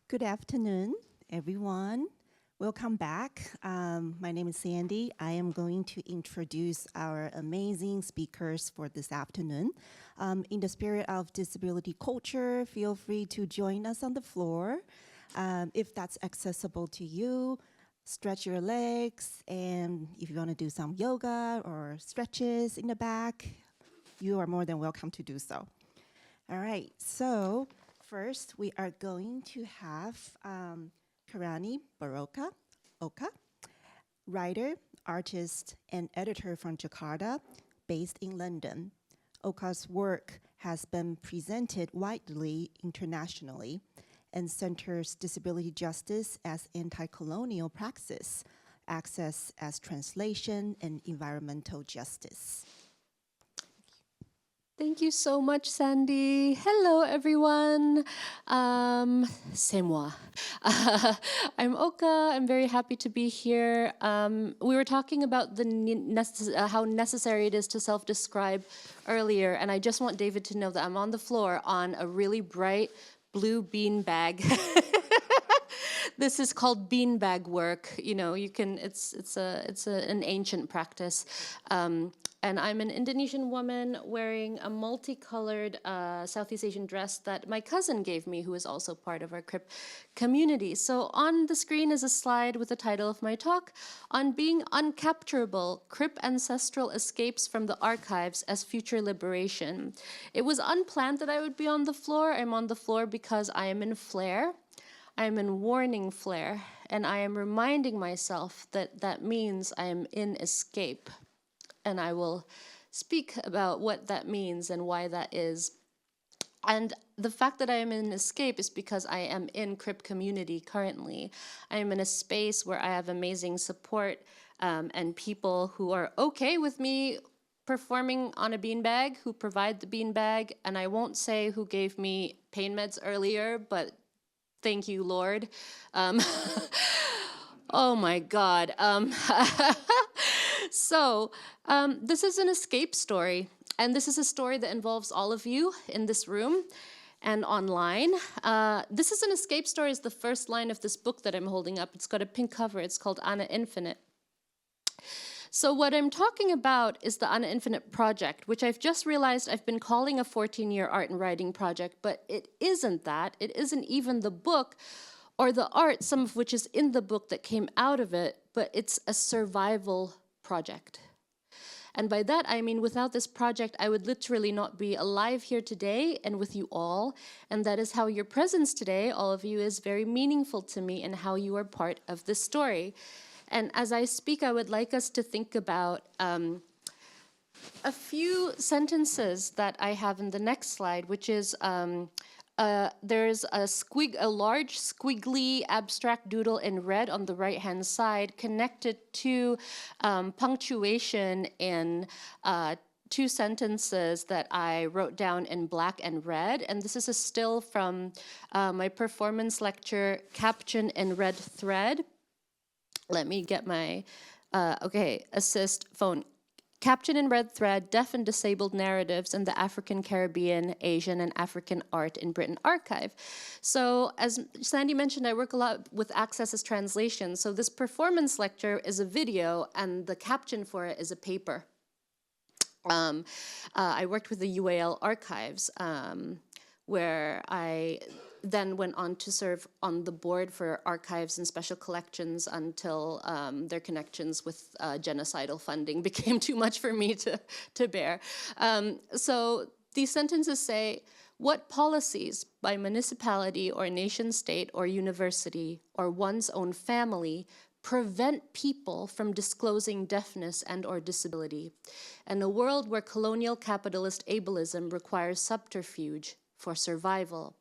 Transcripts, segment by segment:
Good afternoon, everyone. Welcome back. My name is Sandy. I am going to introduce our amazing speakers for this afternoon. In the spirit of disability culture, feel free to join us on the floor. If that's accessible to you, stretch your legs, and if you want to do some yoga or stretches in the back, you are more than welcome to do so. All right, so first we are going to have Khairani Barokka, writer, artist, and editor from Jakarta, based in London. Oka's work has been presented widely internationally and centers disability justice as anti-colonial praxis, access as translation, and environmental justice. Thank you so much, Sandy. Hello, everyone. C'est moi. I'm Oka. I'm very happy to be here. We were talking about how necessary it is to self-describe earlier, and I just want David to know that I'm on the floor on a really bright blue bean bag. This is called beanbag work. You know, you can. It's an ancient practice. And I'm an Indonesian woman wearing a multicolored Southeast Asian dress that my cousin gave me, who is also part of our Crip community. So on the screen is a slide with the title of my talk on being uncapturable, Crip-Ancestral escapes from the archives as future liberation. It was unplanned that I would be on the floor. I'm on the floor because I am in flare. I am in warning flare, and I am reminding myself that that means I am in escape. And I will speak about what that means and why that is. And the fact that I am in escape is because I am in Crip community currently. I am in a space where I have amazing support and people who are okay with me performing on a beanbag, who provide the beanbag. And I won't say who gave me pain meds earlier, but thank you, Lord. Oh my God. So this is an escape story, and this is a story that involves all of you in this room and online. This is an escape story is the first line of this book that I'm holding up. It's got a pink cover. It's called Anna Infinite. So what I'm talking about is the Anna Infinite project, which I've just realized I've been calling a 14-year art and writing project, but it isn't that. It isn't even the book or the art, some of which is in the book that came out of it, but it's a survival project. And by that, I mean, without this project, I would literally not be alive here today and with you all. And that is how your presence today, all of you, is very meaningful to me and how you are part of this story. And as I speak, I would like us to think about a few sentences that I have in the next slide, which is there's a large squiggly abstract doodle in red on the right-hand side connected to punctuation in two sentences that I wrote down in black and red. And this is a still from my performance lecture, Caption in Red Thread. Let me get my, assist phone. Caption in Red Thread, Deaf and Disabled Narratives in the African, Caribbean, Asian, and African Art in Britain Archive. So as Sandy mentioned, I work a lot with access as translation. So this performance lecture is a video, and the caption for it is a paper. I worked with the UAL archives, where I then went on to serve on the board for archives and special collections until their connections with genocidal funding became too much for me to bear. So these sentences say, what policies by municipality or nation state or university or one's own family prevent people from disclosing deafness and or disability in a world where colonial capitalist ableism requires subterfuge for survival?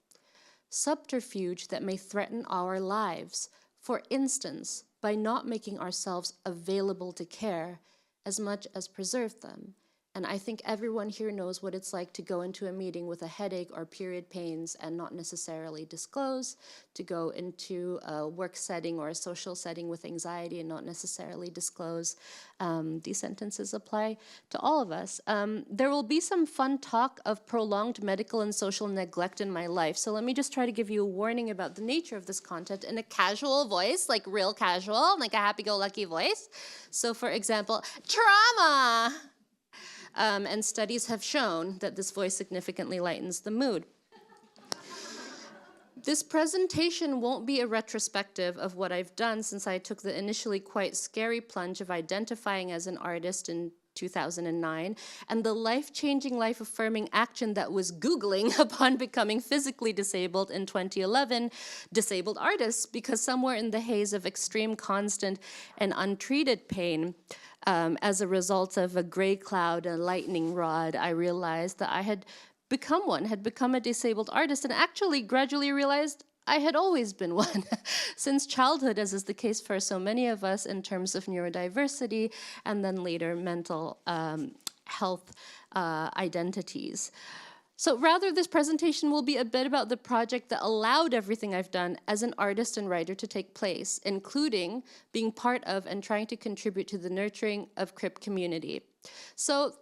Subterfuge that may threaten our lives, for instance, by not making ourselves available to care as much as preserve them, And I think everyone here knows what it's like to go into a meeting with a headache or period pains and not necessarily disclose, to go into a work setting or a social setting with anxiety and not necessarily disclose. These sentences apply to all of us. There will be some fun talk of prolonged medical and social neglect in my life. So let me just try to give you a warning about the nature of this content in a casual voice, like real casual, like a happy-go-lucky voice. So for example, trauma! And studies have shown that this voice significantly lightens the mood. This presentation won't be a retrospective of what I've done since I took the initially quite scary plunge of identifying as an artist in 2009, and the life-changing, life-affirming action that was Googling upon becoming physically disabled in 2011, disabled artists, because somewhere in the haze of extreme, constant, and untreated pain, as a result of a gray cloud, a lightning rod, I realized that I had become one, had become a disabled artist, and actually gradually realized I had always been one since childhood, as is the case for so many of us in terms of neurodiversity and then later mental health identities. So rather, this presentation will be a bit about the project that allowed everything I've done as an artist and writer to take place, including being part of and trying to contribute to the nurturing of Crip community. So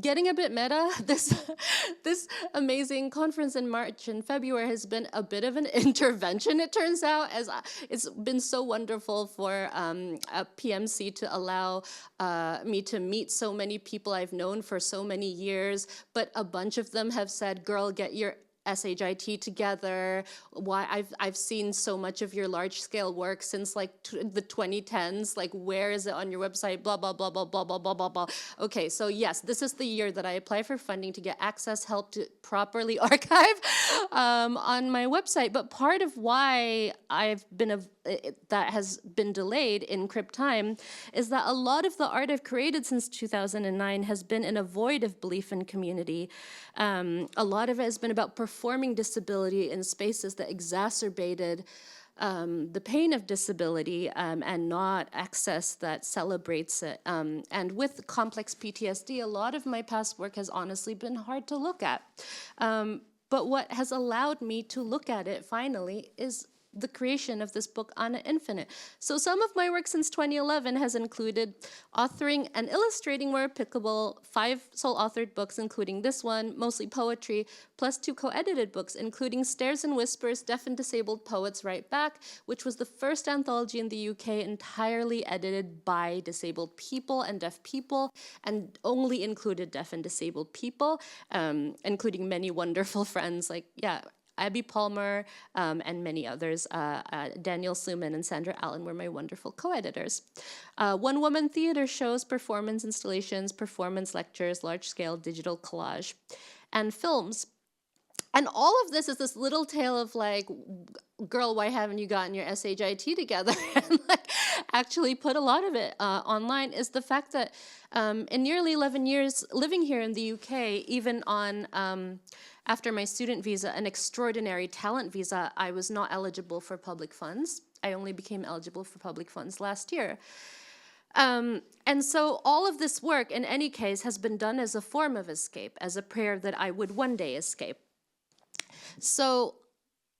getting a bit meta, this amazing conference in March and February has been a bit of an intervention, it turns out, as it's been so wonderful for a PMC to allow me to meet so many people I've known for so many years, but a bunch of them have said, girl, get your SHIT together. Why I've seen so much of your large-scale work since like the 2010s. Like, where is it on your website? Blah blah blah blah blah blah blah blah blah. Okay, so yes, this is the year that I apply for funding to get access help to properly archive on my website. But part of why I've been that has been delayed in Crip time is that a lot of the art I've created since 2009 has been in a void of belief in community. A lot of it has been about performing disability in spaces that exacerbated the pain of disability and not access that celebrates it. And with complex PTSD, a lot of my past work has honestly been hard to look at. But what has allowed me to look at it finally is the creation of this book, Anna Infinite. So some of my work since 2011 has included authoring and illustrating where applicable 5 sole-authored books, including this one, mostly poetry, plus 2 co-edited books, including Stares and Whispers, Deaf and Disabled Poets Write Back, which was the first anthology in the UK entirely edited by disabled people and deaf people, and only included deaf and disabled people, including many wonderful friends like, Abby Palmer and many others. Daniel Suman and Sandra Allen were my wonderful co-editors. One-woman theater shows, performance installations, performance lectures, large-scale digital collage, and films. And all of this is this little tale of like, girl, why haven't you gotten your SHIT together? And like actually put a lot of it online is the fact that in nearly 11 years living here in the UK, even on after my student visa, an extraordinary talent visa, I was not eligible for public funds. I only became eligible for public funds last year. And so all of this work, in any case, has been done as a form of escape, as a prayer that I would one day escape. So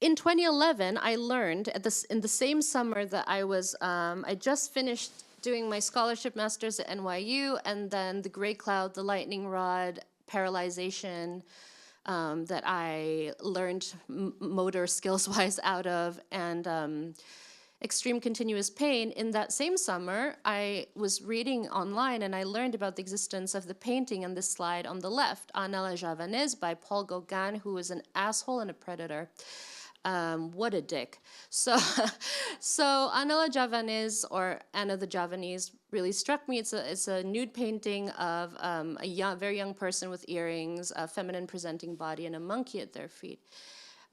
in 2011, I learned in the same summer that I just finished doing my scholarship master's at NYU, and then the gray cloud, the lightning rod, paralyzation, that I learned motor skills-wise out of, and extreme continuous pain. In that same summer, I was reading online and I learned about the existence of the painting on this slide on the left, Anna la Javanaise by Paul Gauguin, who is an asshole and a predator. What a dick. So Anna la Javanaise, or Anna the Javanese, really struck me. It's a nude painting of a very young person with earrings, a feminine presenting body, and a monkey at their feet.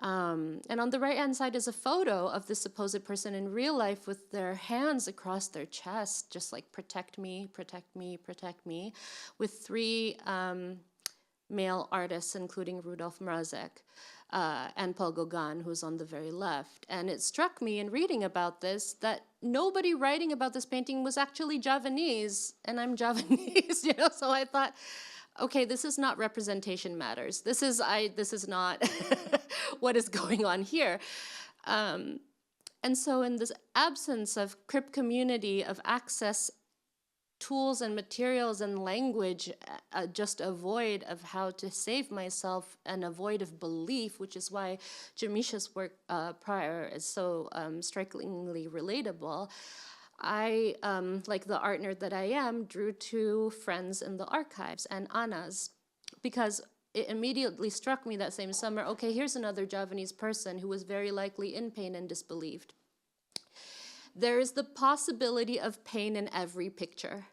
And on the right-hand side is a photo of the supposed person in real life with their hands across their chest, just like protect me, protect me, protect me, with 3 male artists, including Rudolf Mrazek. And Paul Gauguin, who's on the very left. And it struck me in reading about this that nobody writing about this painting was actually Javanese, and I'm Javanese, so I thought, okay, this is not representation matters. This is not what is going on here. And so in this absence of Crip community, of access tools and materials and language, just a void of how to save myself and a void of belief, which is why Jamisha's work prior is so strikingly relatable. I, like the art nerd that I am, drew to friends in the archives and Anas, because it immediately struck me that same summer, okay, here's another Javanese person who was very likely in pain and disbelieved. There is the possibility of pain in every picture,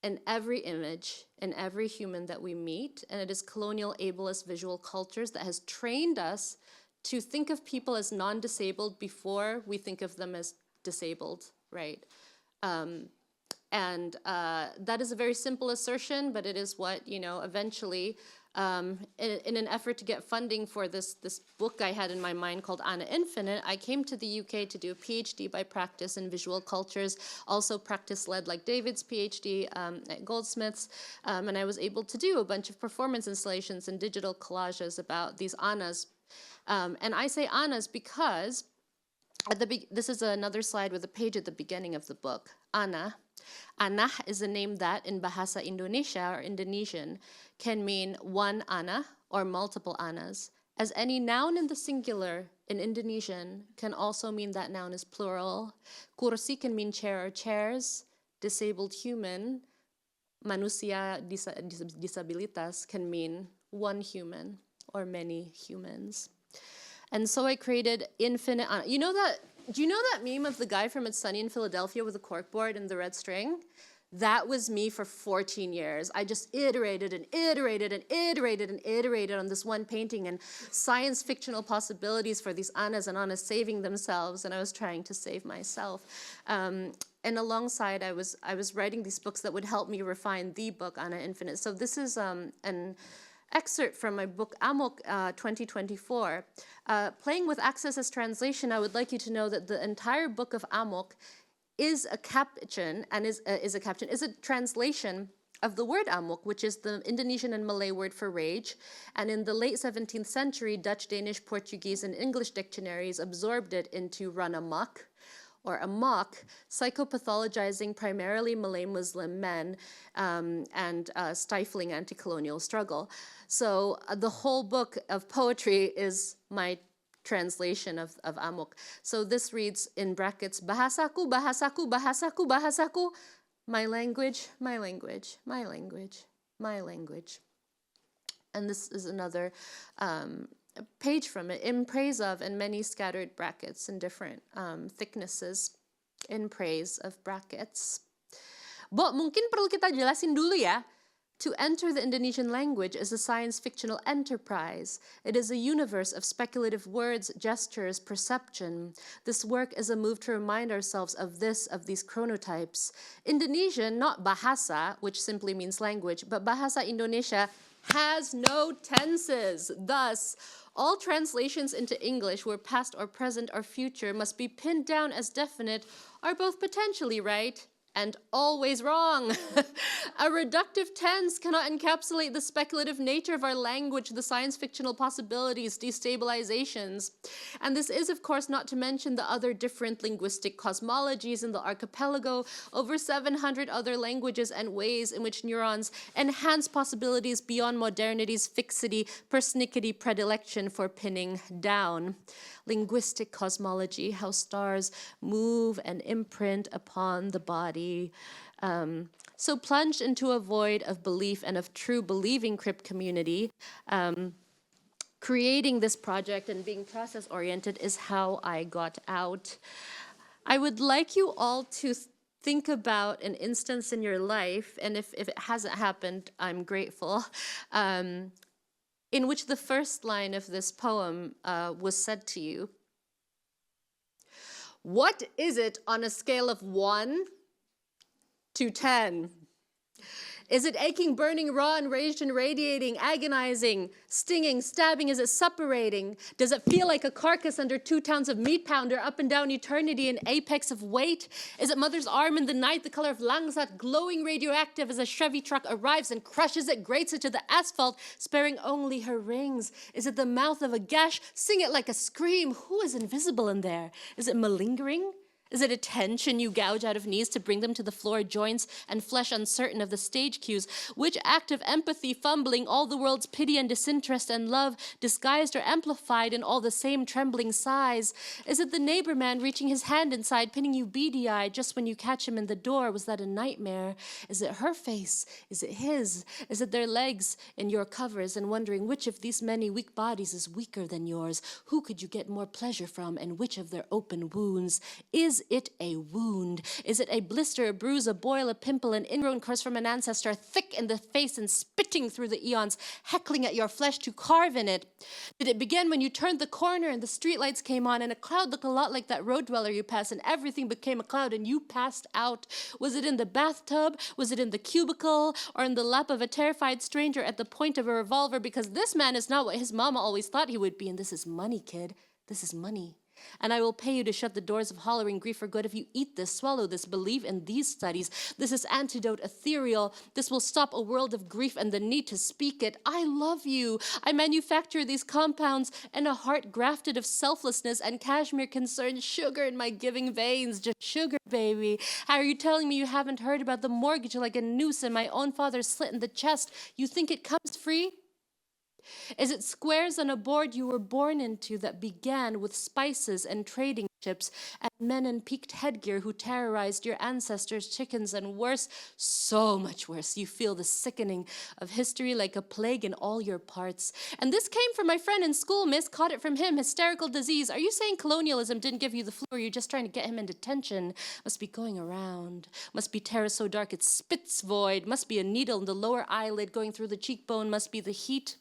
in every image, in every human that we meet, and it is colonial ableist visual cultures that has trained us to think of people as non-disabled before we think of them as disabled, right? And that is a very simple assertion, but it is what, eventually, in an effort to get funding for this book I had in my mind called Anna Infinite, I came to the UK to do a PhD by practice in visual cultures, also practice-led like David's PhD at Goldsmiths, and I was able to do a bunch of performance installations and digital collages about these Annas. And I say Annas because this is another slide with a page at the beginning of the book. Ana is a name that in Bahasa Indonesia or Indonesian can mean one Ana or multiple Anas, as any noun in the singular in Indonesian can also mean that noun is plural. Kursi can mean chair or chairs. Disabled human, manusia disabilitas can mean one human or many humans. And so I created infinite. Do you know that meme of the guy from It's Sunny in Philadelphia with the corkboard and the red string? That was me for 14 years. I just iterated and iterated and iterated and iterated on this one painting and science fictional possibilities for these Anas and Anas saving themselves, and I was trying to save myself. And alongside, I was writing these books that would help me refine the book, Ana Infinite. So this is an excerpt from my book Amok 2024. Playing with Access as translation, I would like you to know that the entire book of Amok is a caption and is a translation of the word amok, which is the Indonesian and Malay word for rage. And in the late 17th century, Dutch, Danish, Portuguese, and English dictionaries absorbed it into run amok, or amok, psychopathologizing primarily Malay Muslim men and stifling anti-colonial struggle. So the whole book of poetry is my translation of amok. So this reads in brackets, bahasaku, bahasaku, bahasaku, bahasaku, my language, my language, my language, my language. And this is another page from it, in praise of, and many scattered brackets in different thicknesses, in praise of brackets. Bo, mungkin perlu kita jelasin dulu ya. To enter the Indonesian language is a science fictional enterprise. It is a universe of speculative words, gestures, perception. This work is a move to remind ourselves of these chronotypes. Indonesian, not bahasa, which simply means language, but Bahasa Indonesia has no tenses. Thus, all translations into English where past or present or future must be pinned down as definite are both potentially right and always wrong. A reductive tense cannot encapsulate the speculative nature of our language, the science fictional possibilities, destabilizations. And this is, of course, not to mention the other different linguistic cosmologies in the archipelago, over 700 other languages and ways in which neurons enhance possibilities beyond modernity's fixity, persnickety predilection for pinning down. Linguistic cosmology, how stars move and imprint upon the body. So plunged into a void of belief and of true believing Crip community, creating this project and being process-oriented is how I got out. I would like you all to think about an instance in your life, and if it hasn't happened, I'm grateful, in which the first line of this poem was said to you. What is it on a scale of 1 to 10? Is it aching, burning, raw, enraged, and radiating, agonizing, stinging, stabbing? Is it suppurating? Does it feel like a carcass under 2 tons of meat pounder up and down eternity, an apex of weight? Is it mother's arm in the night, the color of langsat, glowing radioactive as a Chevy truck arrives and crushes it, grates it to the asphalt, sparing only her rings? Is it the mouth of a gash? Sing it like a scream. Who is invisible in there? Is it malingering? Is it a tension you gouge out of knees to bring them to the floor, joints and flesh uncertain of the stage cues? Which act of empathy, fumbling all the world's pity and disinterest and love, disguised or amplified in all the same trembling sighs? Is it the neighbor man reaching his hand inside, pinning you beady-eyed just when you catch him in the door? Was that a nightmare? Is it her face? Is it his? Is it their legs in your covers and wondering which of these many weak bodies is weaker than yours? Who could you get more pleasure from and which of their open wounds? Is it a wound? Is it a blister, a bruise, a boil, a pimple, an ingrown curse from an ancestor, thick in the face and spitting through the eons, heckling at your flesh to carve in it? Did it begin when you turned the corner and the streetlights came on and a cloud looked a lot like that road dweller you passed and everything became a cloud and you passed out? Was it in the bathtub? Was it in the cubicle? Or in the lap of a terrified stranger at the point of a revolver? Because this man is not what his mama always thought he would be, and this is money, kid. This is money. And I will pay you to shut the doors of hollering grief for good if you eat this, swallow this, believe in these studies. This is antidote ethereal. This will stop a world of grief and the need to speak it. I love you. I manufacture these compounds and a heart grafted of selflessness and cashmere concern, sugar in my giving veins, just sugar, baby. How are you telling me you haven't heard about the mortgage like a noose and my own father's slit in the chest? You think it comes free? Is it squares on a board you were born into that began with spices and trading ships and men in peaked headgear who terrorized your ancestors' chickens and worse, so much worse, you feel the sickening of history like a plague in all your parts. And this came from my friend in school, miss, caught it from him, hysterical disease. Are you saying colonialism didn't give you the flu or you're just trying to get him in detention? Must be going around, must be terror so dark it spits void, must be a needle in the lower eyelid going through the cheekbone, must be the heat.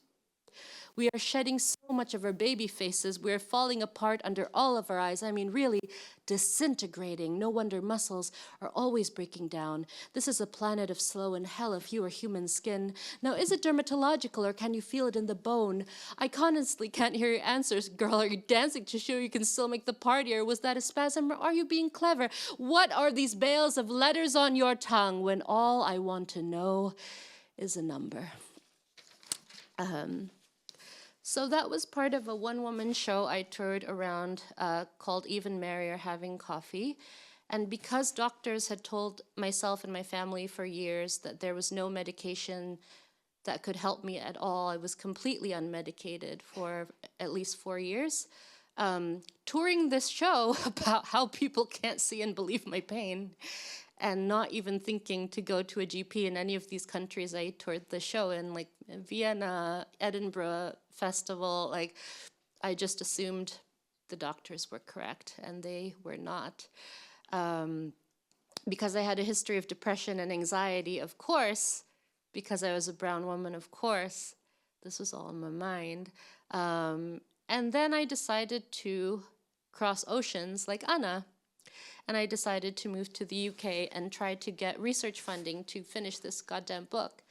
We are shedding so much of our baby faces. We are falling apart under all of our eyes. I mean, really disintegrating. No wonder muscles are always breaking down. This is a planet of slow and hell if you are human skin. Now, is it dermatological or can you feel it in the bone? I honestly can't hear your answers. Girl, are you dancing to show you can still make the party, or was that a spasm, or are you being clever? What are these bales of letters on your tongue when all I want to know is a number? So that was part of a one-woman show I toured around called Even Merrier Having Coffee. And because doctors had told myself and my family for years that there was no medication that could help me at all, I was completely unmedicated for at least 4 years. Touring this show about how people can't see and believe my pain, and not even thinking to go to a GP in any of these countries I toured the show in, like Vienna, Edinburgh Festival. Like, I just assumed the doctors were correct, and they were not. Because I had a history of depression and anxiety, of course, because I was a brown woman, of course, this was all in my mind. And then I decided to cross oceans like Anna. And I decided to move to the UK and try to get research funding to finish this goddamn book.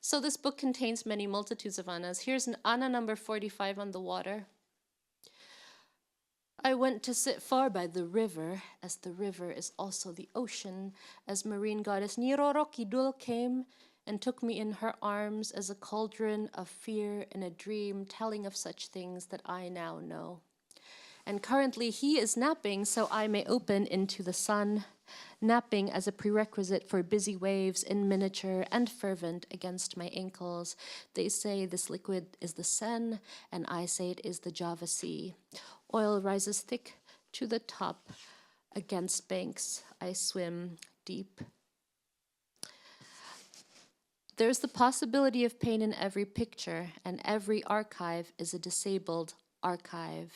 So this book contains many multitudes of Annas. Here's an Anna number 45 on the water. I went to sit far by the river, as the river is also the ocean, as marine goddess Nirorokidul came and took me in her arms as a cauldron of fear in a dream, telling of such things that I now know. And currently he is napping so I may open into the sun, napping as a prerequisite for busy waves in miniature and fervent against my ankles. They say this liquid is the Seine, and I say it is the Java Sea. Oil rises thick to the top. Against banks I swim deep. There's the possibility of pain in every picture, and every archive is a disabled archive,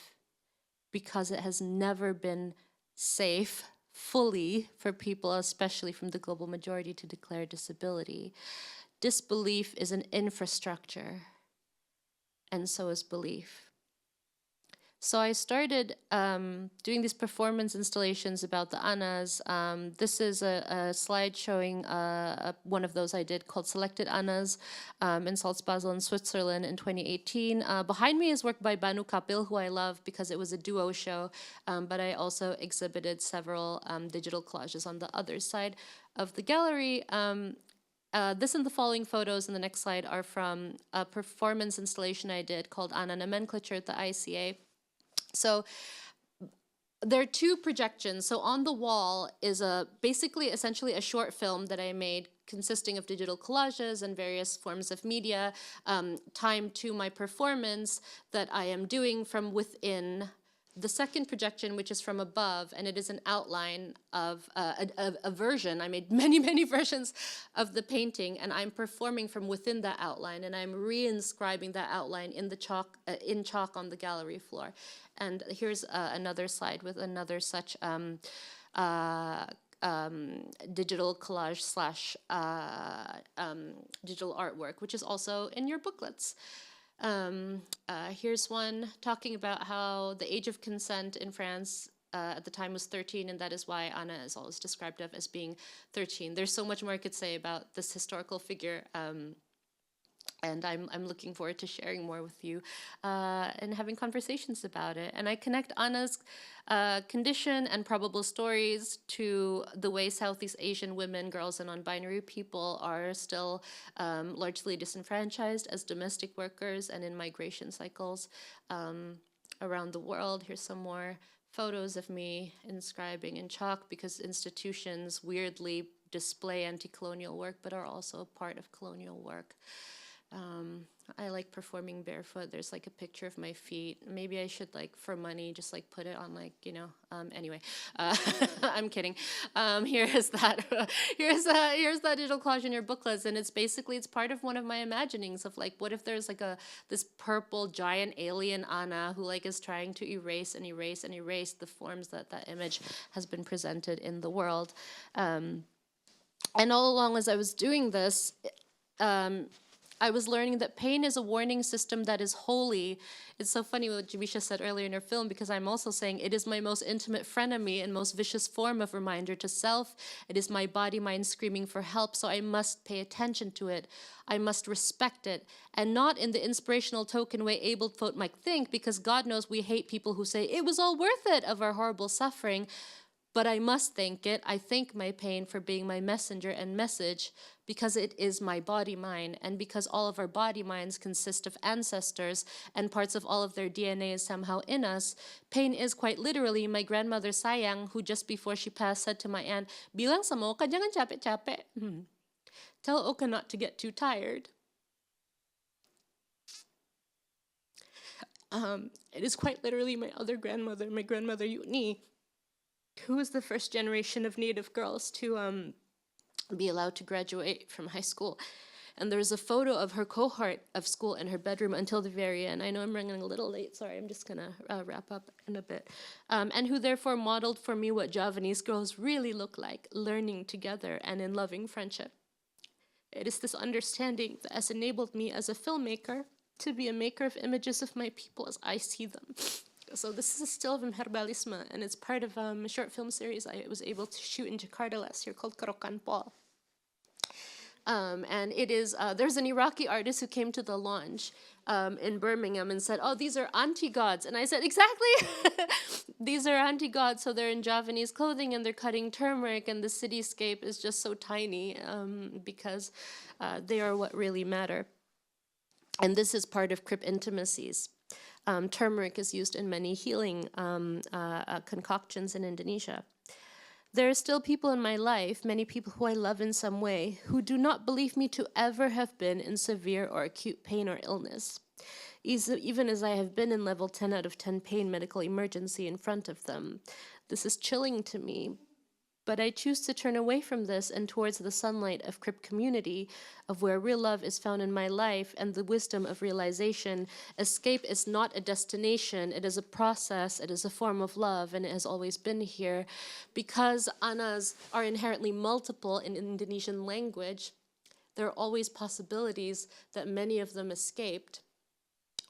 because it has never been safe fully for people, especially from the global majority, to declare disability. Disbelief is an infrastructure, and so is belief. So I started doing these performance installations about the Anas. This is a slide showing one of those I did called Selected Anas in Salzbasel in Switzerland in 2018. Behind me is work by Banu Kapil, who I love because it was a duo show, but I also exhibited several digital collages on the other side of the gallery. This and the following photos in the next slide are from a performance installation I did called Ana Nomenclature at the ICA. So there are two projections. So on the wall is basically essentially a short film that I made consisting of digital collages and various forms of media timed to my performance that I am doing from within. The second projection, which is from above, and it is an outline of a version. I made many, many versions of the painting, and I'm performing from within that outline, and I'm re-inscribing that outline in the chalk, in chalk on the gallery floor. And here's another slide with another such digital collage slash digital artwork, which is also in your booklets. Here's one talking about how the age of consent in France at the time was 13, and that is why Anna is always described of as being 13. There's so much more I could say about this historical figure, and I'm looking forward to sharing more with you and having conversations about it. And I connect Anna's condition and probable stories to the way Southeast Asian women, girls, and non-binary people are still largely disenfranchised as domestic workers and in migration cycles around the world. Here's some more photos of me inscribing in chalk because institutions weirdly display anti-colonial work but are also a part of colonial work. I like performing barefoot. There's like a picture of my feet. Maybe I should, like, for money, just like put it on, like, you know, anyway, I'm kidding. Here's that digital collage in your booklets, and it's basically, it's part of one of my imaginings of, like, what if there's like this purple giant alien Anna who, like, is trying to erase and erase and erase the forms that that image has been presented in the world. And all along as I was doing this, I was learning that pain is a warning system that is holy. It's so funny what Jamisha said earlier in her film, because I'm also saying it is my most intimate frenemy and most vicious form of reminder to self. It is my body mind screaming for help, so I must pay attention to it. I must respect it, and not in the inspirational token way able folk might think, because God knows we hate people who say, it was all worth it, of our horrible suffering. But I must thank it. I thank my pain for being my messenger and message, because it is my body mind, and because all of our body minds consist of ancestors and parts of all of their DNA is somehow in us. Pain is quite literally my grandmother Sayang, who just before she passed said to my aunt, "Bilang sama Oka jangan capek-capek. Tell Oka not to get too tired." It is quite literally my other grandmother, my grandmother Yuni, who was the first generation of Native girls to be allowed to graduate from high school. And there was a photo of her cohort of school in her bedroom until the very end. I know I'm running a little late, sorry, I'm just gonna wrap up in a bit. And who therefore modeled for me what Javanese girls really look like, learning together and in loving friendship. It is this understanding that has enabled me as a filmmaker to be a maker of images of my people as I see them. So this is a still of Herbalisme, and it's part of a short film series I was able to shoot in Jakarta last year called Kerokan Pol. And it is, there's an Iraqi artist who came to the launch in Birmingham and said, "Oh, these are anti-gods." And I said, "Exactly, these are anti-gods." So they're in Javanese clothing and they're cutting turmeric, and the cityscape is just so tiny because they are what really matter. And this is part of Crip intimacies. Turmeric is used in many healing concoctions in Indonesia. There are still people in my life, many people who I love in some way, who do not believe me to ever have been in severe or acute pain or illness, even as I have been in level 10 out of 10 pain medical emergency in front of them. This is chilling to me, but I choose to turn away from this and towards the sunlight of Crip community, of where real love is found in my life and the wisdom of realization. Escape is not a destination, it is a process, it is a form of love, and it has always been here. Because Anas are inherently multiple in Indonesian language, there are always possibilities that many of them escaped.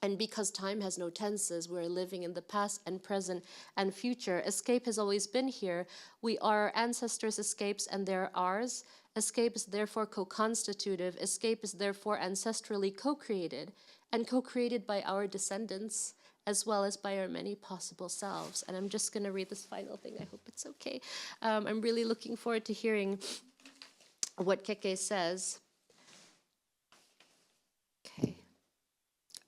And because time has no tenses, we're living in the past and present and future. Escape has always been here. We are our ancestors' escapes and they're ours. Escape is therefore co-constitutive. Escape is therefore ancestrally co-created and co-created by our descendants as well as by our many possible selves. And I'm just going to read this final thing. I hope it's okay. I'm really looking forward to hearing what Keke says. Okay.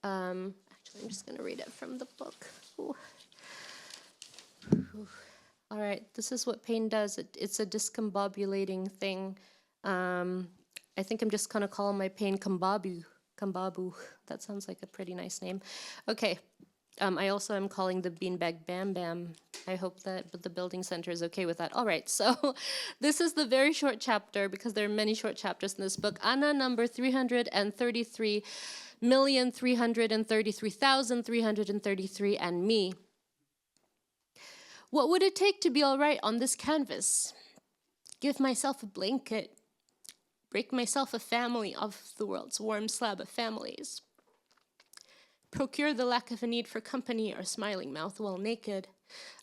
Actually, I'm just going to read it from the book. Ooh. Ooh. All right, this is what pain does. It's a discombobulating thing. I think I'm just going to call my pain Kambabu. Kambabu. That sounds like a pretty nice name. Okay. I also am calling the beanbag Bam Bam. I hope that the building center is okay with that. All right, so this is the very short chapter because there are many short chapters in this book. Ana number 333,333,333 and me. What would it take to be all right on this canvas? Give myself a blanket. Break myself a family of the world's warm slab of families. Procure the lack of a need for company or smiling mouth while naked.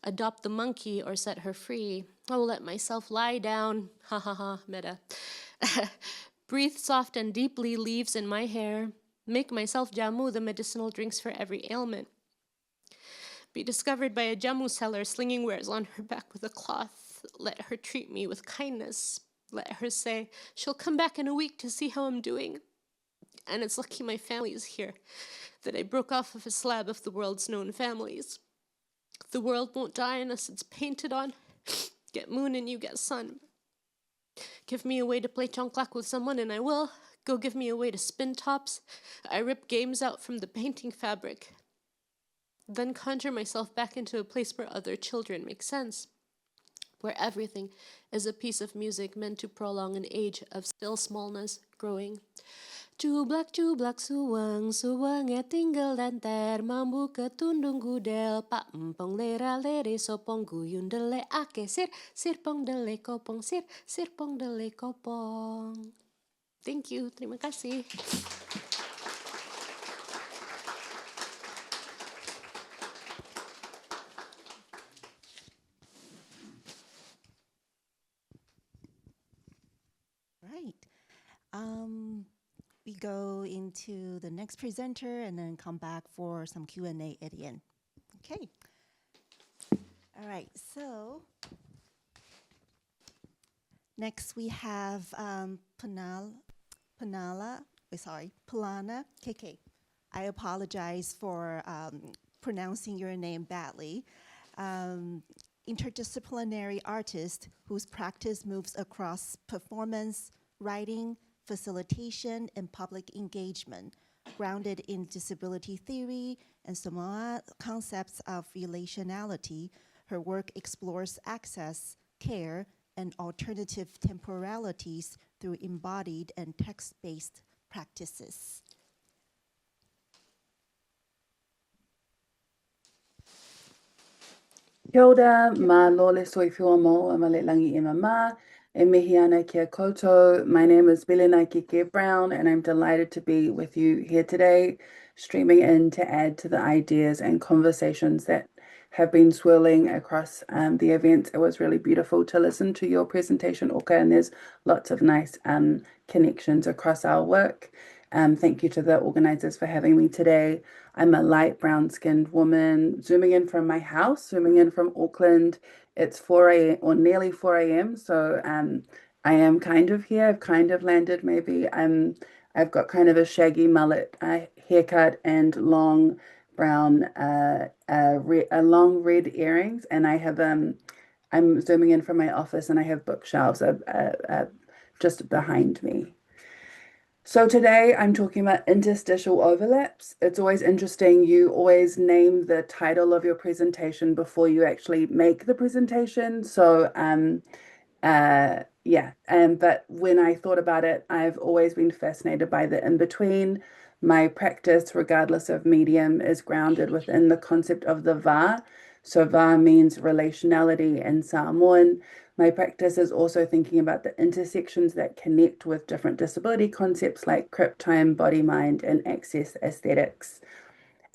Adopt the monkey or set her free. I will let myself lie down. Ha ha ha, meta. Breathe soft and deeply, leaves in my hair. Make myself jamu, the medicinal drinks for every ailment. Be discovered by a jamu seller slinging wares on her back with a cloth. Let her treat me with kindness. Let her say, she'll come back in a week to see how I'm doing. And it's lucky my family is here, that I broke off of a slab of the world's known families. The world won't die unless it's painted on. Get moon and you get sun. Give me a way to play chonklak with someone and I will. Go give me a way to spin tops. I rip games out from the painting fabric. Then conjure myself back into a place where other children make sense. Where everything is a piece of music meant to prolong an age of still smallness growing. Cublak suwang, suwangnya tinggal dan ter, mambu ketundung gudel, pak empong lera lere sopong guyun dele ake sir, sirpong dele kopong sir, sirpong dele kopong. Thank you, terima kasih. Right. We go into the next presenter and then come back for some Q&A at the end. Okay. All right, so next we have Pelenakeke. I apologize for pronouncing your name badly. Interdisciplinary artist whose practice moves across performance, writing, facilitation, and public engagement, grounded in disability theory and Samoa concepts of relationality. Her work explores access, care, and alternative temporalities through embodied and text-based practices. Kia ora, ma lole soifua mo a malelangi ima ma, e mihi ana kia koutou. My name is Pelenakeke Brown, and I'm delighted to be with you here today, streaming in to add to the ideas and conversations that have been swirling across the event. It was really beautiful to listen to your presentation, Oka, and there's lots of nice connections across our work. Thank you to the organizers for having me today. I'm a light brown-skinned woman, zooming in from my house, zooming in from Auckland. It's 4 a.m. or nearly 4 a.m. So I am kind of here. I've kind of landed maybe. I've got kind of a shaggy mullet haircut and long brown, long red earrings. And I have I'm zooming in from my office and I have bookshelves just behind me. So today I'm talking about interstitial overlaps. It's always interesting. You always name the title of your presentation before you actually make the presentation. So but when I thought about it, I've always been fascinated by the in-between. My practice, regardless of medium, is grounded within the concept of the va. So va means relationality in Samoan. My practice is also thinking about the intersections that connect with different disability concepts like crip time, body, mind, and access aesthetics.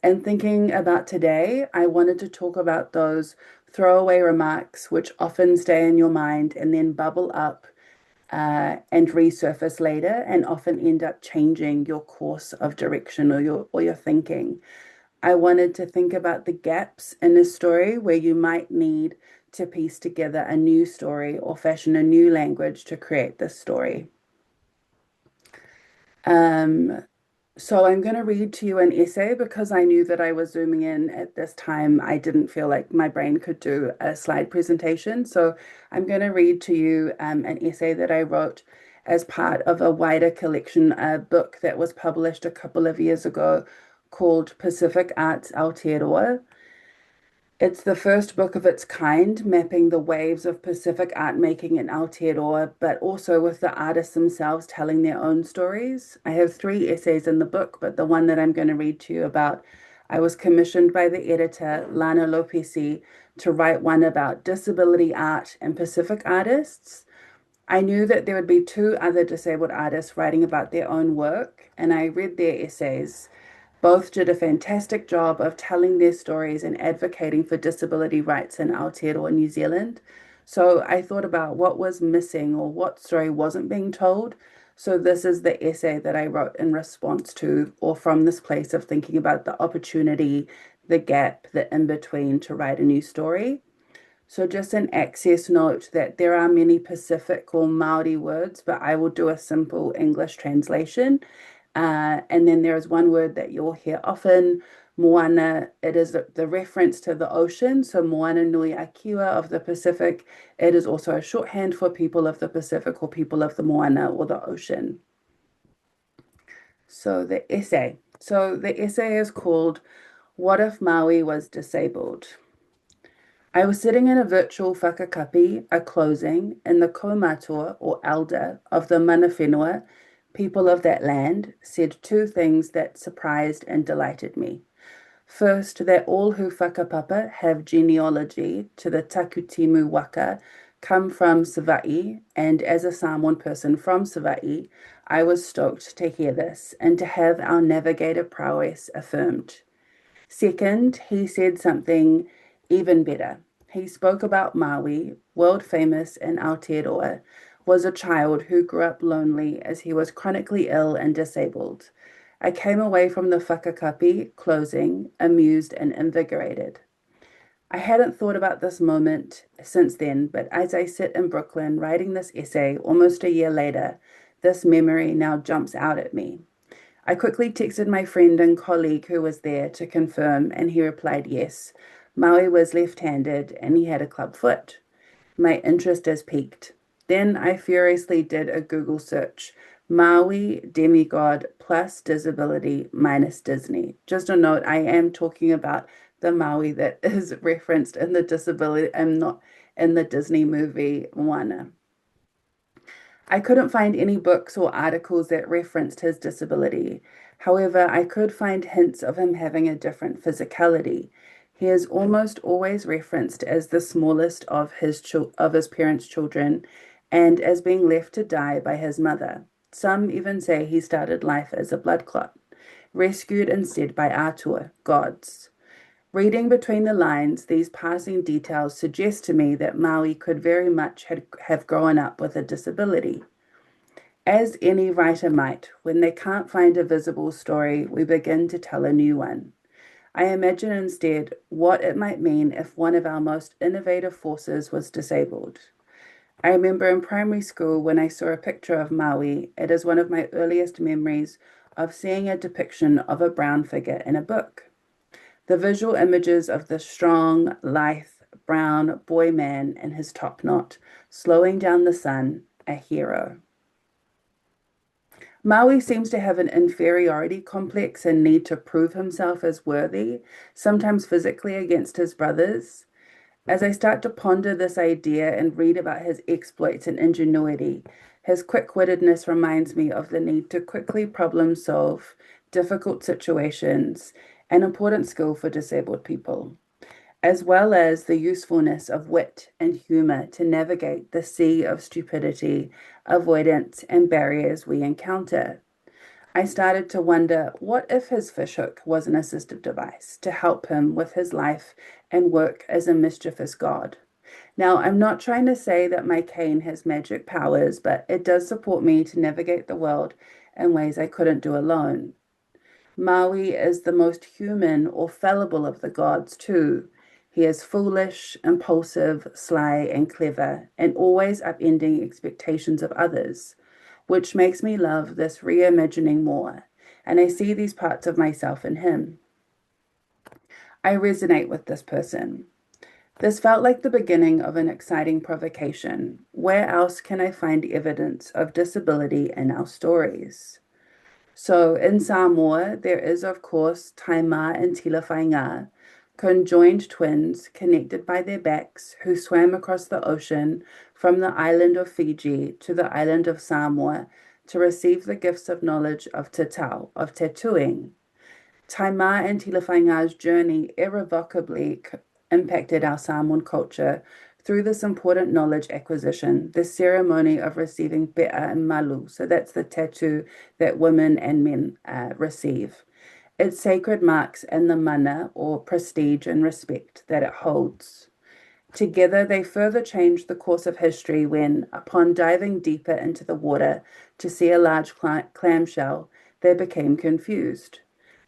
And thinking about today, I wanted to talk about those throwaway remarks which often stay in your mind and then bubble up and resurface later and often end up changing your course of direction or your thinking. I wanted to think about the gaps in a story where you might need to piece together a new story or fashion a new language to create this story. So I'm going to read to you an essay because I knew that I was zooming in at this time. I didn't feel like my brain could do a slide presentation. So I'm going to read to you an essay that I wrote as part of a wider collection, a book that was published a couple of years ago called Pacific Arts Aotearoa. It's the first book of its kind, mapping the waves of Pacific art making in Aotearoa, but also with the artists themselves telling their own stories. I have 3 essays in the book, but the one that I'm going to read to you about, I was commissioned by the editor, Lana Lopesi, to write one about disability art and Pacific artists. I knew that there would be 2 other disabled artists writing about their own work, and I read their essays. Both did a fantastic job of telling their stories and advocating for disability rights in Aotearoa, New Zealand. So I thought about what was missing or what story wasn't being told. So this is the essay that I wrote in response to, or from this place of thinking about the opportunity, the gap, the in-between to write a new story. So just an access note that there are many Pacific or Maori words, but I will do a simple English translation. And then there is one word that you'll hear often, moana. It is the reference to the ocean. So moana nui a kiwa of the Pacific. It is also a shorthand for people of the Pacific or people of the moana or the ocean. So the essay. So the essay is called What If Maui Was Disabled? I was sitting in a virtual whakakapi, a closing, in the kaumatua or elder of the mana whenua, people of that land, said 2 things that surprised and delighted me. First, that all who whakapapa have genealogy to the Takutimu waka come from Savaii, and as a Samoan person from Savaii, I was stoked to hear this and to have our navigator prowess affirmed. Second, he said something even better. He spoke about Maui, world famous in Aotearoa, was a child who grew up lonely as he was chronically ill and disabled. I came away from the whakakapi closing, amused and invigorated. I hadn't thought about this moment since then, but as I sit in Brooklyn writing this essay almost a year later, this memory now jumps out at me. I quickly texted my friend and colleague who was there to confirm, and he replied yes. Maui was left-handed and he had a club foot. My interest has piqued. Then I furiously did a Google search. Maui demigod plus disability minus Disney. Just a note, I am talking about the Maui that is referenced in the disability and not in the Disney movie Moana. I couldn't find any books or articles that referenced his disability. However, I could find hints of him having a different physicality. He is almost always referenced as the smallest of his parents' children and as being left to die by his mother. Some even say he started life as a blood clot, rescued instead by atua, gods. Reading between the lines, these passing details suggest to me that Maui could very much have grown up with a disability. As any writer might, when they can't find a visible story, we begin to tell a new one. I imagine instead what it might mean if one of our most innovative forces was disabled. I remember in primary school when I saw a picture of Maui, it is one of my earliest memories of seeing a depiction of a brown figure in a book. The visual images of the strong, lithe, brown boy man in his top knot, slowing down the sun, a hero. Maui seems to have an inferiority complex and need to prove himself as worthy, sometimes physically against his brothers. As I start to ponder this idea and read about his exploits and ingenuity, his quick-wittedness reminds me of the need to quickly problem solve difficult situations, an important skill for disabled people, as well as the usefulness of wit and humor to navigate the sea of stupidity, avoidance, and barriers we encounter. I started to wonder, what if his fishhook was an assistive device to help him with his life and work as a mischievous god? Now, I'm not trying to say that my cane has magic powers, but it does support me to navigate the world in ways I couldn't do alone. Maui is the most human or fallible of the gods, too. He is foolish, impulsive, sly, and clever, and always upending expectations of others, which makes me love this reimagining more, and I see these parts of myself in him. I resonate with this person. This felt like the beginning of an exciting provocation. Where else can I find evidence of disability in our stories? So in Samoa, there is, of course, Taima and Tilafainga, conjoined twins connected by their backs who swam across the ocean from the island of Fiji to the island of Samoa to receive the gifts of knowledge of tatau, of tattooing. Taima and Tilafainga's journey irrevocably impacted our Samoan culture through this important knowledge acquisition, the ceremony of receiving pe'a and malu. So that's the tattoo that women and men receive. Its sacred marks and the mana, or prestige and respect, that it holds. Together, they further changed the course of history when, upon diving deeper into the water to see a large clamshell, they became confused.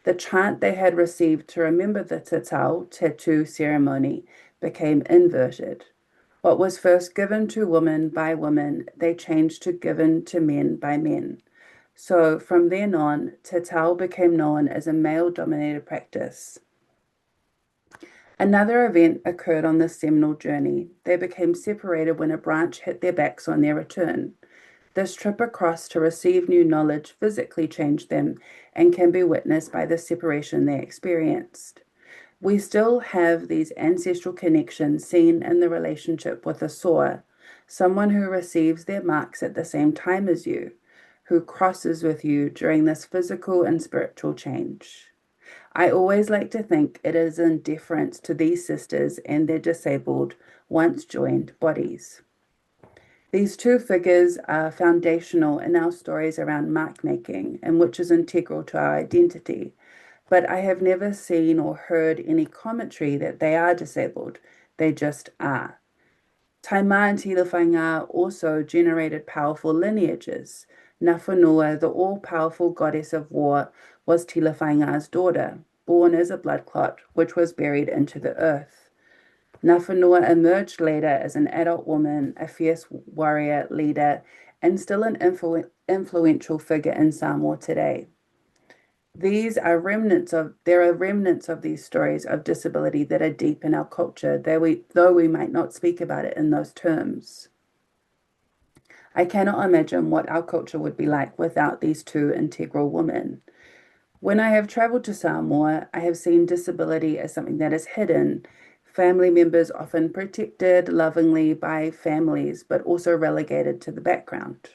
The chant they had received to remember the tatau, tattoo ceremony, became inverted. What was first given to women by women, they changed to given to men by men. So from then on, tatau became known as a male-dominated practice. Another event occurred on this seminal journey. They became separated when a branch hit their backs on their return. This trip across to receive new knowledge physically changed them and can be witnessed by the separation they experienced. We still have these ancestral connections seen in the relationship with a soa, someone who receives their marks at the same time as you, who crosses with you during this physical and spiritual change. I always like to think it is in deference to these sisters and their disabled, once joined bodies. These two figures are foundational in our stories around mark making, and which is integral to our identity. But I have never seen or heard any commentary that they are disabled. They just are. Taima and Tilafainga also generated powerful lineages. Nafanua, the all-powerful goddess of war, was Tilafainga's daughter, born as a blood clot, which was buried into the earth. Nafanua emerged later as an adult woman, a fierce warrior leader, and still an influential figure in Samoa today. There are remnants of these stories of disability that are deep in our culture, though we might not speak about it in those terms. I cannot imagine what our culture would be like without these two integral women. When I have traveled to Samoa, I have seen disability as something that is hidden. Family members often protected lovingly by families, but also relegated to the background.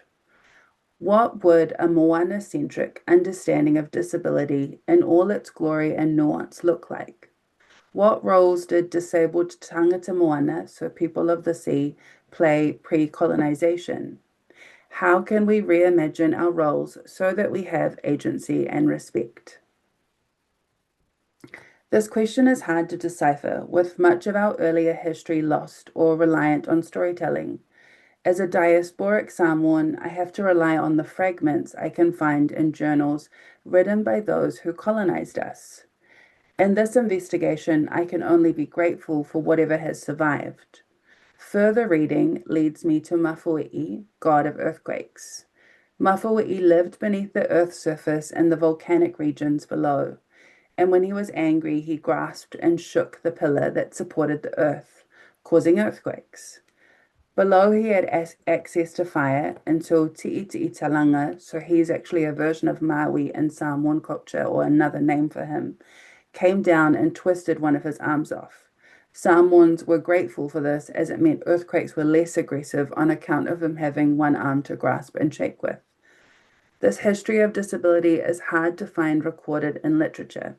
What would a Moana-centric understanding of disability in all its glory and nuance look like? What roles did disabled tangata Moana, so people of the sea, play pre-colonization? How can we reimagine our roles so that we have agency and respect? This question is hard to decipher, with much of our earlier history lost or reliant on storytelling. As a diasporic Samoan, I have to rely on the fragments I can find in journals written by those who colonized us. In this investigation, I can only be grateful for whatever has survived. Further reading leads me to Mafui'i, god of earthquakes. Mafui'i lived beneath the earth's surface in the volcanic regions below, and when he was angry, he grasped and shook the pillar that supported the earth, causing earthquakes. Below, he had access to fire until Ti'iti'i Talanga, so he's actually a version of Maui in Samoan culture, or another name for him, came down and twisted one of his arms off. Samoans were grateful for this, as it meant earthquakes were less aggressive on account of him having one arm to grasp and shake with. This history of disability is hard to find recorded in literature.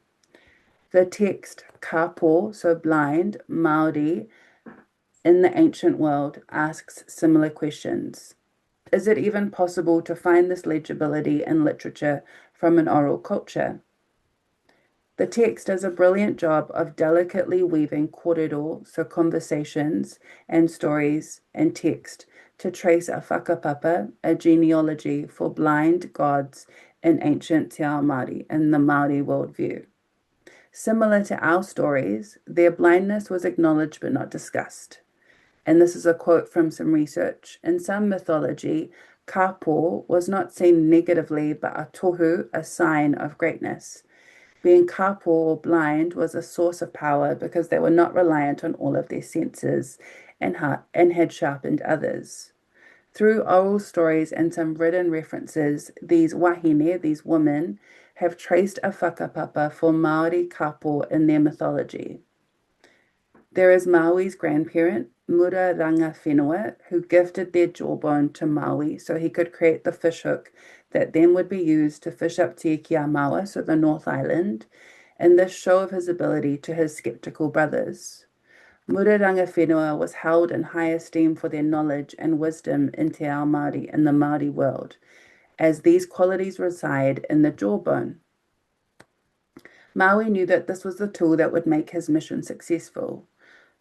The text kapo, so blind, Māori, in the ancient world asks similar questions. Is it even possible to find this legibility in literature from an oral culture? The text does a brilliant job of delicately weaving kōrero, so conversations and stories and text, to trace a whakapapa, a genealogy for blind gods in ancient Te Ao Māori in the Māori worldview. Similar to our stories, their blindness was acknowledged but not discussed. And this is a quote from some research. In some mythology, kapo was not seen negatively, but a tohu, a sign of greatness. Being kapo or blind was a source of power because they were not reliant on all of their senses and had sharpened others. Through oral stories and some written references, these wahine, these women, have traced a whakapapa for Māori kapo in their mythology. There is Maui's grandparent, Muraranga Whenua, who gifted their jawbone to Maui so he could create the fishhook that then would be used to fish up Te Kiamaua, so the North Island, in this show of his ability to his skeptical brothers. Muraranga Whenua was held in high esteem for their knowledge and wisdom in Te Ao Māori and the Māori world, as these qualities reside in the jawbone. Maui knew that this was the tool that would make his mission successful.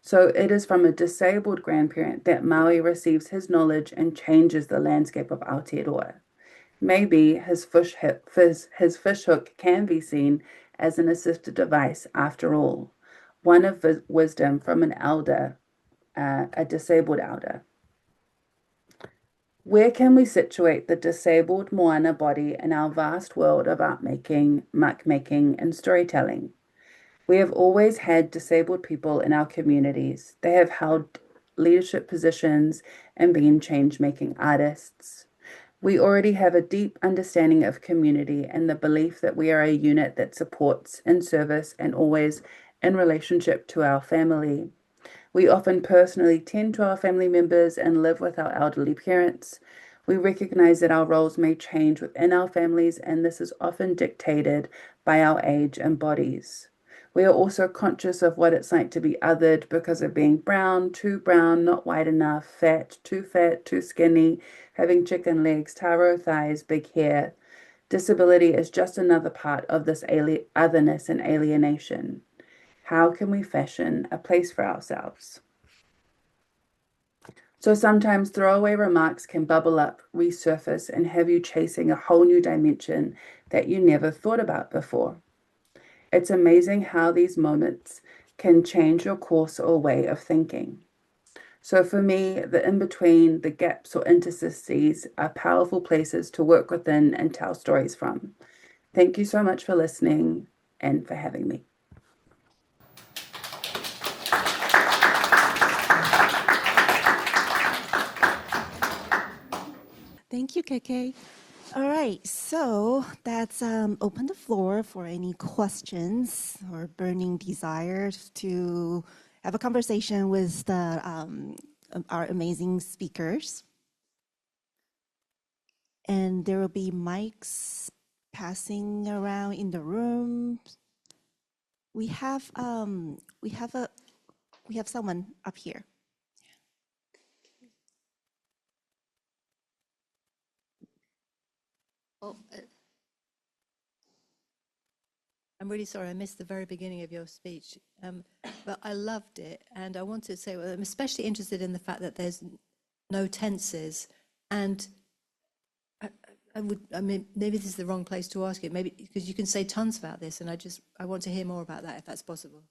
So it is from a disabled grandparent that Maui receives his knowledge and changes the landscape of Aotearoa. Maybe his fishhook can be seen as an assistive device after all, one of wisdom from an elder, a disabled elder. Where can we situate the disabled Moana body in our vast world of art making, muck making, and storytelling? We have always had disabled people in our communities. They have held leadership positions and been change-making artists. We already have a deep understanding of community and the belief that we are a unit that supports in service and always in relationship to our family. We often personally tend to our family members and live with our elderly parents. We recognize that our roles may change within our families, and this is often dictated by our age and bodies. We are also conscious of what it's like to be othered because of being brown, not wide enough, fat, too skinny, having chicken legs, taro thighs, big hair. Disability is just another part of this otherness and alienation. How can we fashion a place for ourselves? So sometimes throwaway remarks can bubble up, resurface, and have you chasing a whole new dimension that you never thought about before. It's amazing how these moments can change your course or way of thinking. So for me, the in-between, the gaps or interstices are powerful places to work within and tell stories from. Thank you so much for listening and for having me. Thank you, KK. All right, so that's open the floor for any questions or burning desires to have a conversation with our amazing speakers. And there will be mics passing around in the room. We have someone up here. Oh, I'm really sorry, I missed the very beginning of your speech, but I loved it. And I wanted to say, well, I'm especially interested in the fact that there's no tenses. And I mean, maybe this is the wrong place to ask it, maybe because you can say tons about this. And I want to hear more about that if that's possible.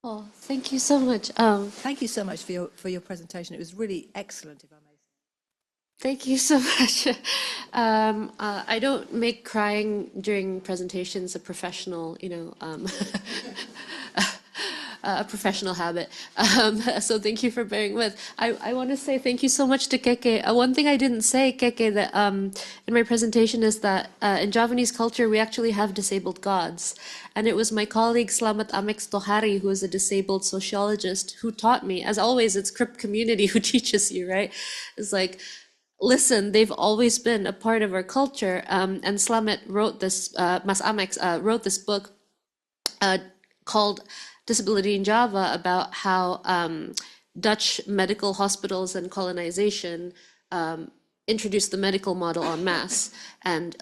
oh, thank you so much. Thank you so much for your presentation. It was really excellent, if I may say. Thank you so much. I don't make crying during presentations a professional, a professional habit. So thank you for bearing with. I want to say thank you so much to Keke. One thing I didn't say, Keke, that in my presentation is that in Javanese culture, we actually have disabled gods. And it was my colleague Slamet Amex Tohari, who is a disabled sociologist, who taught me. As always, it's Crip community who teaches you, right? It's like, listen, they've always been a part of our culture. And Slamet wrote this, Mas Amex wrote this book called Disability in Java about how Dutch medical hospitals and colonization introduced the medical model en masse and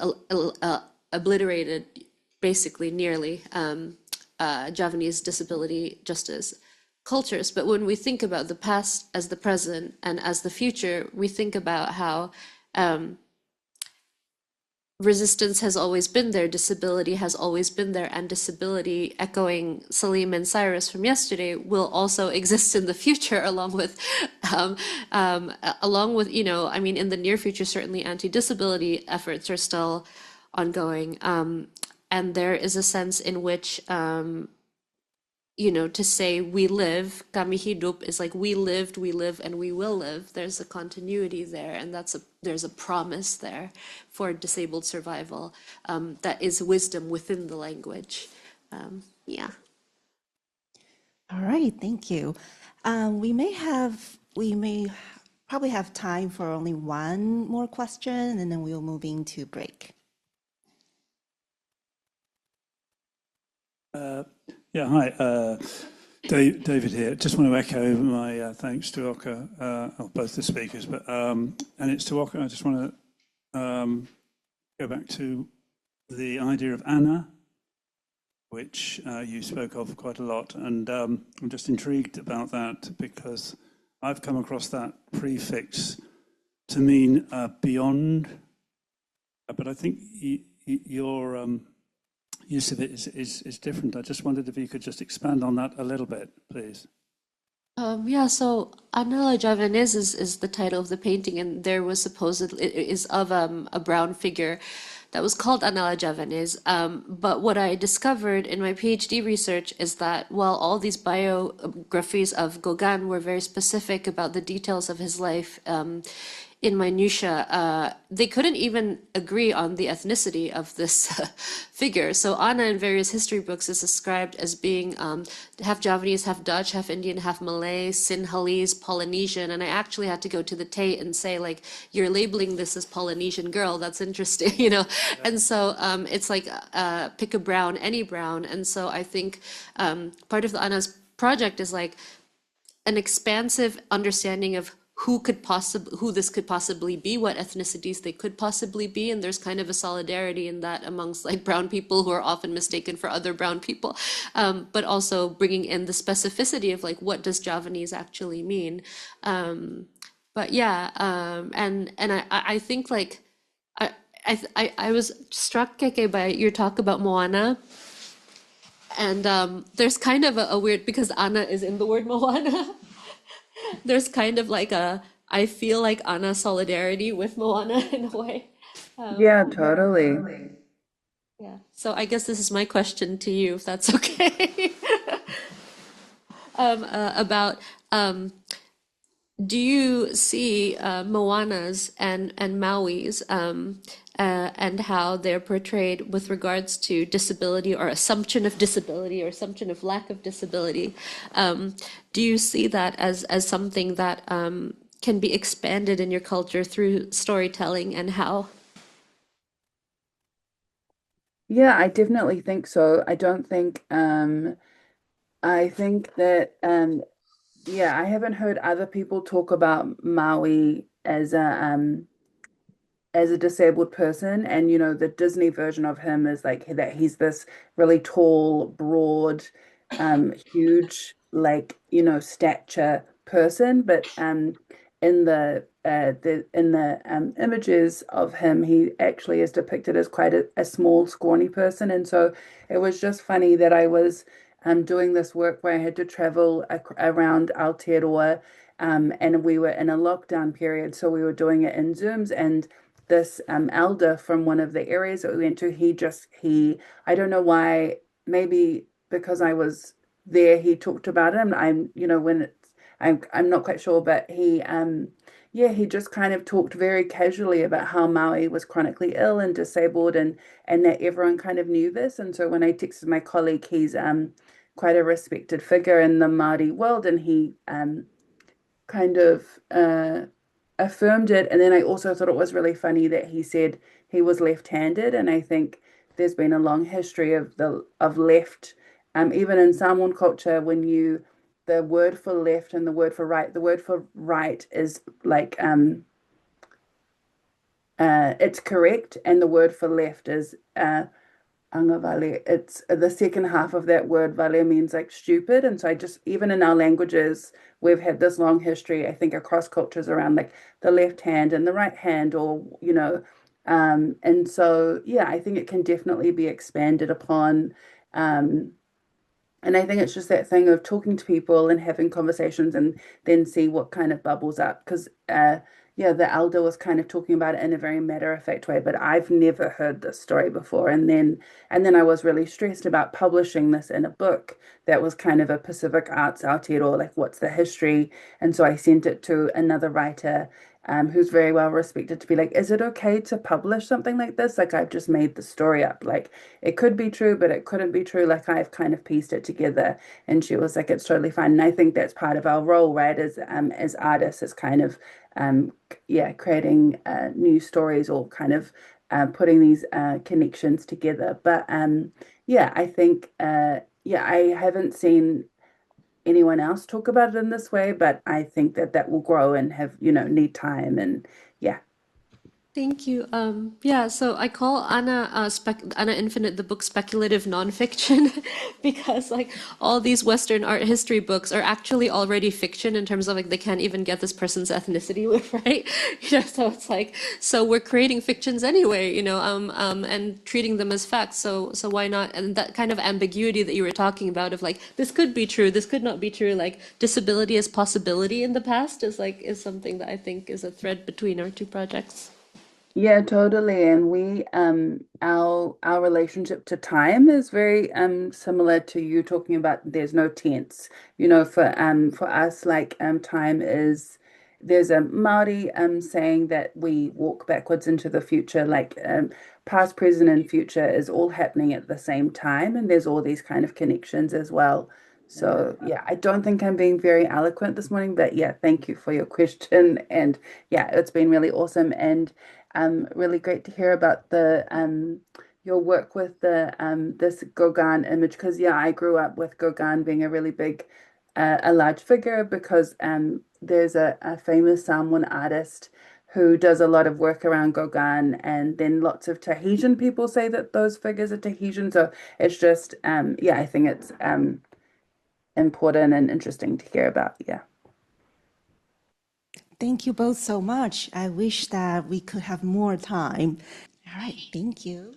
obliterated basically nearly Javanese disability justice cultures. But when we think about the past as the present and as the future, we think about how resistance has always been there, disability has always been there, and disability, echoing Salim and Cyrus from yesterday, will also exist in the future, along with, you know, I mean, in the near future, certainly anti-disability efforts are still ongoing. And there is a sense in which, you know, to say we live, kami hidup, is like we lived, we live, and we will live. There's a continuity there, and there's a promise there for disabled survival that is wisdom within the language. Yeah. All right, thank you. We may probably have time for only one more question, and then we'll move into break. Yeah, hi, David here. Just want to echo my thanks to Oka, of both the speakers, but and it's to Oka. I just want to go back to the idea of Anna, which you spoke of quite a lot, and I'm just intrigued about that because I've come across that prefix to mean beyond, but I think your use of it is different. I just wondered if you could just expand on that a little bit, please. Yeah, so Ana la Javanese is the title of the painting, and there was supposedly, it is of a brown figure that was called Ana la Javanese. But what I discovered in my PhD research is that while all these biographies of Gauguin were very specific about the details of his life, in minutia, they couldn't even agree on the ethnicity of this figure. So Anna in various history books is described as being half Javanese, half Dutch, half Indian, half Malay, Sinhalese, Polynesian. And I actually had to go to the Tate and say, like, you're labeling this as Polynesian girl. That's interesting, you know? Yeah. And so it's like pick a brown, any brown. And so I think part of the Anna's project is like an expansive understanding of who this could possibly be, what ethnicities they could possibly be, and there's kind of a solidarity in that amongst like brown people who are often mistaken for other brown people, but also bringing in the specificity of like what does Javanese actually mean. But yeah, and I think like I was struck, Keke, by your talk about Moana. And there's kind of a weird, because Ana is in the word Moana. There's kind of like I feel like Ana solidarity with Moana in a way. Yeah, totally. Yeah. So I guess this is my question to you, if that's okay. About do you see Moanas and Mauis and how they're portrayed with regards to disability or assumption of disability or assumption of lack of disability? Do you see that as something that can be expanded in your culture through storytelling, and how? Yeah, I definitely think so. I don't think I think that yeah, I haven't heard other people talk about Maui as a disabled person, and you know the Disney version of him is like that he's this really tall, broad, huge, like you know stature person, but in the images of him he actually is depicted as quite a small, scrawny person. And so it was just funny that I was doing this work where I had to travel around Aotearoa, and we were in a lockdown period, so we were doing it in Zooms. And this elder from one of the areas that we went to, he I don't know why, maybe because I was there, he talked about him. I'm you know when it's I'm not quite sure, but he yeah, he just kind of talked very casually about how Maui was chronically ill and disabled, and that everyone kind of knew this. And so when I texted my colleague, he's quite a respected figure in the Māori world, and he kind of affirmed it. And then I also thought it was really funny that he said he was left-handed, and I think there's been a long history of left, even in Samoan culture, when the word for left and the word for right is like it's correct, and the word for left is angavale. It's the second half of that word vale means like stupid, and so I just even in our languages we've had this long history. I think across cultures around like the left hand and the right hand, or and so yeah, I think it can definitely be expanded upon. Um, and I think it's just that thing of talking to people and having conversations and then see what kind of bubbles up. Because, yeah, the elder was kind of talking about it in a very matter-of-fact way, but I've never heard this story before. And then I was really stressed about publishing this in a book that was kind of a Pacific Arts Aotearoa, like what's the history? And so I sent it to another writer who's very well respected to be like, is it okay to publish something like this? Like I've just made the story up. Like it could be true, but it couldn't be true. Like I've kind of pieced it together. And she was like, it's totally fine. And I think that's part of our role, right? As artists, is kind of creating new stories or kind of putting these connections together. But yeah, I think I haven't seen anyone else talk about it in this way, but I think that that will grow and have, need time and yeah. Thank you. Yeah, so I call Anna Infinite the book speculative nonfiction because like all these Western art history books are actually already fiction in terms of like they can't even get this person's ethnicity right. So it's like so we're creating fictions anyway, and treating them as facts. So why not? And that kind of ambiguity that you were talking about of like this could be true, this could not be true. Like disability as possibility in the past is something that I think is a thread between our two projects. Yeah, totally. And we our relationship to time is very similar to you talking about there's no tense. For us like time is there's a Maori saying that we walk backwards into the future, like past, present, and future is all happening at the same time, and there's all these kind of connections as well. So yeah, I don't think I'm being very eloquent this morning, but yeah, thank you for your question. And yeah, it's been really awesome. And really great to hear about the your work with the this Gauguin image because yeah, I grew up with Gauguin being a really big a large figure because there's a famous Samoan artist who does a lot of work around Gauguin, and then lots of Tahitian people say that those figures are Tahitian. So it's just yeah, I think it's important and interesting to hear about. Yeah. Thank you both so much. I wish that we could have more time. All right, thank you.